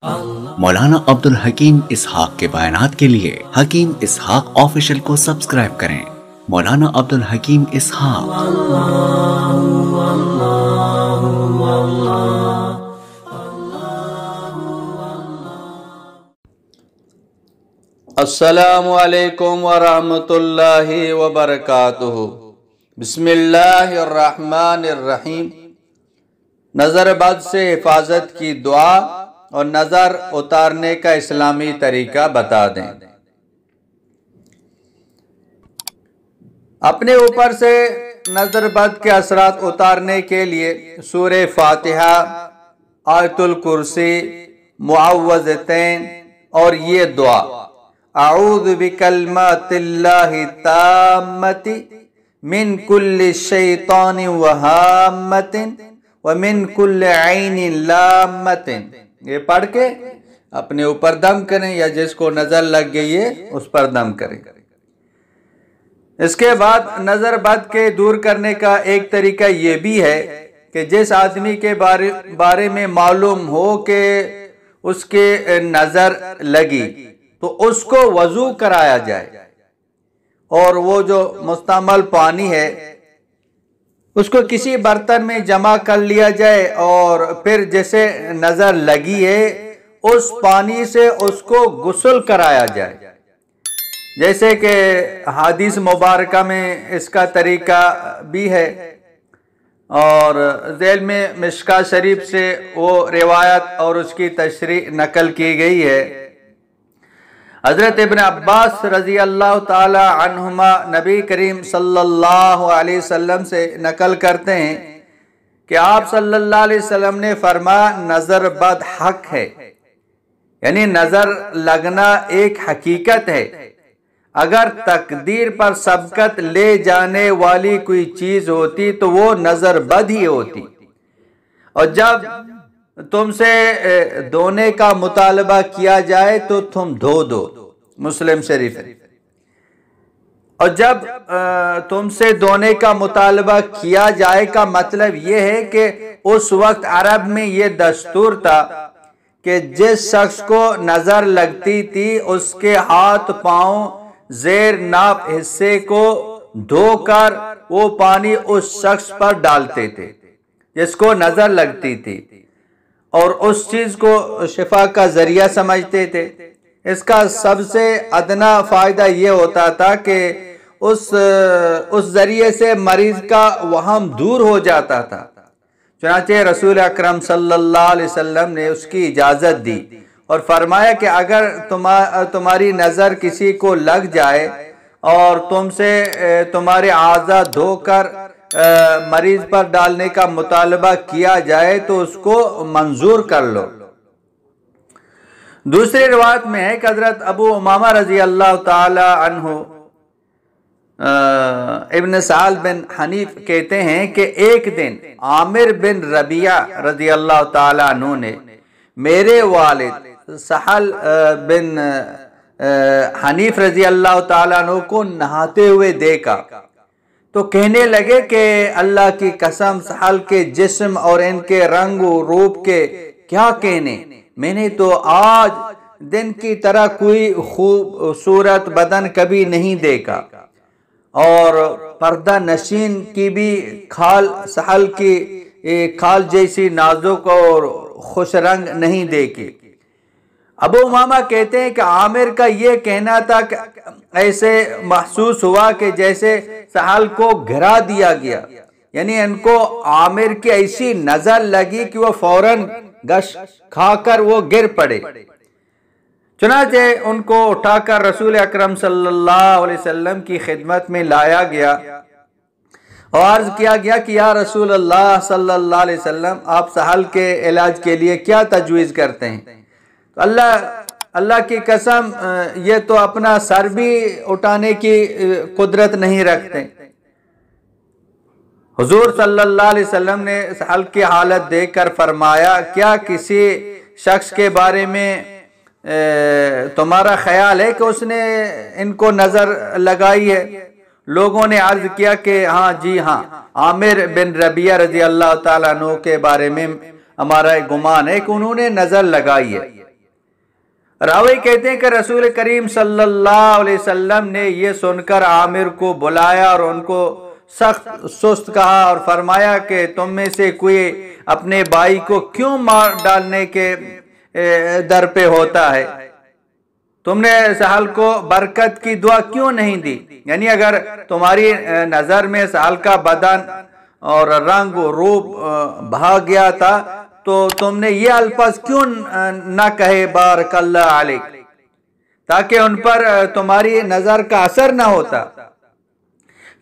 مولانا عبدالحکیم اسحاق کے بیانات کے لیے حکیم اسحاق آفیشل کو سبسکرائب کریں۔ مولانا عبدالحکیم اسحاق۔ السلام علیکم ورحمۃ اللہ وبرکاتہ۔ بسم اللہ الرحمن الرحیم۔ نظر بد سے حفاظت کی دعا اور نظر اتارنے کا اسلامی طریقہ بتا دیں۔ اپنے اوپر سے نظر بد کے اثرات اتارنے کے لیے سورہ فاتحہ، آیت الکرسی، معوذتین اور یہ دعا اعوذ بکلمات اللہ التامۃ من کل شیطان وہامۃ ومن کل عین لامۃ، یہ پڑھ کے اپنے اوپر دم کریں یا جس کو نظر لگ گئی ہے اس پر دم کریں۔ اس کے بعد نظر بد کے دور کرنے کا ایک طریقہ یہ بھی ہے کہ جس آدمی کے بارے میں معلوم ہو کہ اس کے نظر لگی تو اس کو وضو کرایا جائے، اور وہ جو مستعمل پانی ہے اس کو کسی برتن میں جمع کر لیا جائے، اور پھر جیسے نظر لگی ہے اس پانی سے اس کو غسل کرایا جائے، جیسے کہ حدیث مبارکہ میں اس کا طریقہ بھی ہے، اور ذیل میں مشکاۃ شریف سے وہ روایت اور اس کی تشریح نقل کی گئی ہے۔ حضرت ابن عباس رضی اللہ تعالی عنہما نبی کریم صلی اللہ علیہ وسلم سے نقل کرتے ہیں کہ آپ صلی اللہ علیہ وسلم نے فرمایا نظر بد حق ہے، یعنی نظر لگنا ایک حقیقت ہے۔ اگر تقدیر پر سبقت لے جانے والی کوئی چیز ہوتی تو وہ نظر بد ہی ہوتی، اور جب تم سے دھونے کا مطالبہ کیا جائے تو تم دھو دو، مسلم شریف ہے۔ اور جب تم سے دھونے کا مطالبہ کیا جائے کا مطلب یہ ہے کہ اس وقت عرب میں یہ دستور تھا کہ جس شخص کو نظر لگتی تھی اس کے ہاتھ پاؤں زیر ناپ حصے کو دھو کر وہ پانی اس شخص پر ڈالتے تھے جس کو نظر لگتی تھی، اور اس چیز کو شفا کا ذریعہ سمجھتے تھے۔ اس کا سب سے ادنا فائدہ یہ ہوتا تھا کہ اس ذریعے سے مریض کا وہم دور ہو جاتا تھا۔ چنانچہ رسول اکرم صلی اللہ علیہ وسلم نے اس کی اجازت دی اور فرمایا کہ اگر تمہاری نظر کسی کو لگ جائے اور تم سے تمہارے اعضاء دھو کر مریض پر ڈالنے کا مطالبہ کیا جائے تو اس کو منظور کر لو۔ دوسری روایت میں ہے کہ حضرت ابو امامہ رضی اللہ تعالی عنہ ابن سعد بن حنیف کہتے ہیں کہ ایک دن عامر بن ربیعہ رضی اللہ تعالی عنہ نے میرے والد سہل بن حنیف رضی اللہ تعالی عنہ کو نہاتے ہوئے دیکھا تو کہنے لگے کہ اللہ کی قسم سہل کے جسم اور ان کے رنگ و روپ کے کیا کہنے، میں نے تو آج دن کی طرح کوئی خوبصورت بدن کبھی نہیں دیکھا، اور پردہ نشین کی بھی کھال سہل کی کھال جیسی نازک اور خوش رنگ نہیں دیکھی۔ ابو امامہ کہتے ہیں کہ عامر کا یہ کہنا تھا کہ ایسے محسوس ہوا کہ جیسے سہل کو گھرا دیا گیا، یعنی ان کو عامر کی ایسی نظر لگی کہ وہ فوراً گش کھا کر وہ گر پڑے۔ چنانچہ ان کو اٹھا کر رسول اکرم صلی اللہ علیہ وسلم کی خدمت میں لایا گیا اور عرض کیا گیا کہ یا رسول اللہ صلی اللہ علیہ وسلم، آپ سہل کے علاج کے لیے کیا تجویز کرتے ہیں؟ تو اللہ کی قسم یہ تو اپنا سر بھی اٹھانے کی قدرت نہیں رکھتے۔ حضور صلی اللہ علیہ وسلم نے سہل کی حالت دیکھ کر فرمایا کیا کسی شخص کے بارے میں تمہارا خیال ہے کہ اس نے ان کو نظر لگائی ہے؟ لوگوں نے عرض کیا کہ ہاں جی ہاں، عامر بن ربیعہ رضی اللہ تعالیٰ عنہ کے بارے میں ہمارا گمان ہے کہ انہوں نے نظر لگائی ہے۔ راوی کہتے ہیں کہ رسول کریم صلی اللہ علیہ وسلم نے یہ سن کر عامر کو بلایا اور ان کو سخت سست کہا اور فرمایا کہ تم میں سے کوئی اپنے بھائی کو کیوں مار ڈالنے کے در پہ ہوتا ہے؟ تم نے سہل کو برکت کی دعا کیوں نہیں دی؟ یعنی اگر تمہاری نظر میں سہل کا بدن اور رنگ و روپ بھاگ گیا تھا تو تم نے یہ الفاظ کیوں نہ کہے بارک اللہ علیک، تاکہ ان پر تمہاری نظر کا اثر نہ ہوتا۔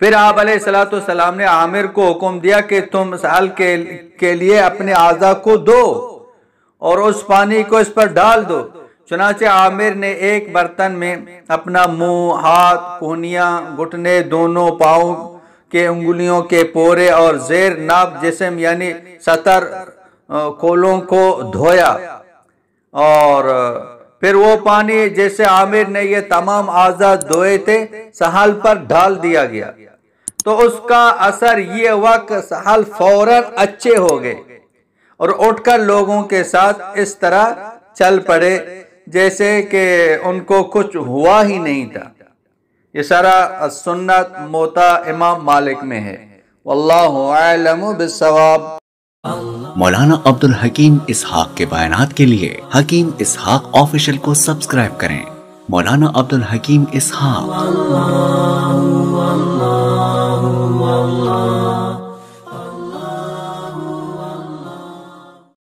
پھر آپ علیہ السلام نے عامر کو حکم دیا کہ تم سہل کے لیے اپنے اعضاء کو دو اور اس پانی کو اس پر ڈال دو۔ چنانچہ عامر نے ایک برتن میں اپنا منہ، ہاتھ، کہنیاں، گھٹنے، دونوں پاؤں کے انگلیوں کے پورے اور زیر ناف جسم یعنی 70 کولوں کو دھویا، اور پھر وہ پانی جیسے عامر نے یہ تمام اعضاء دھوئے تھے سہل پر ڈال دیا گیا۔ تو اس کا اثر یہ ہوا کہ سہل فوراً اچھے ہو گئے اور اٹھ کر لوگوں کے ساتھ اس طرح چل پڑے جیسے کہ ان کو کچھ ہوا ہی نہیں تھا۔ یہ سارا سنت موطا امام مالک میں ہے۔ واللہ اعلم بالصواب۔ مولانا عبد الحکیم اسحاق کے بیانات کے لیے حکیم اسحاق آفیشل کو سبسکرائب کریں۔ مولانا عبد الحکیم اسحاق۔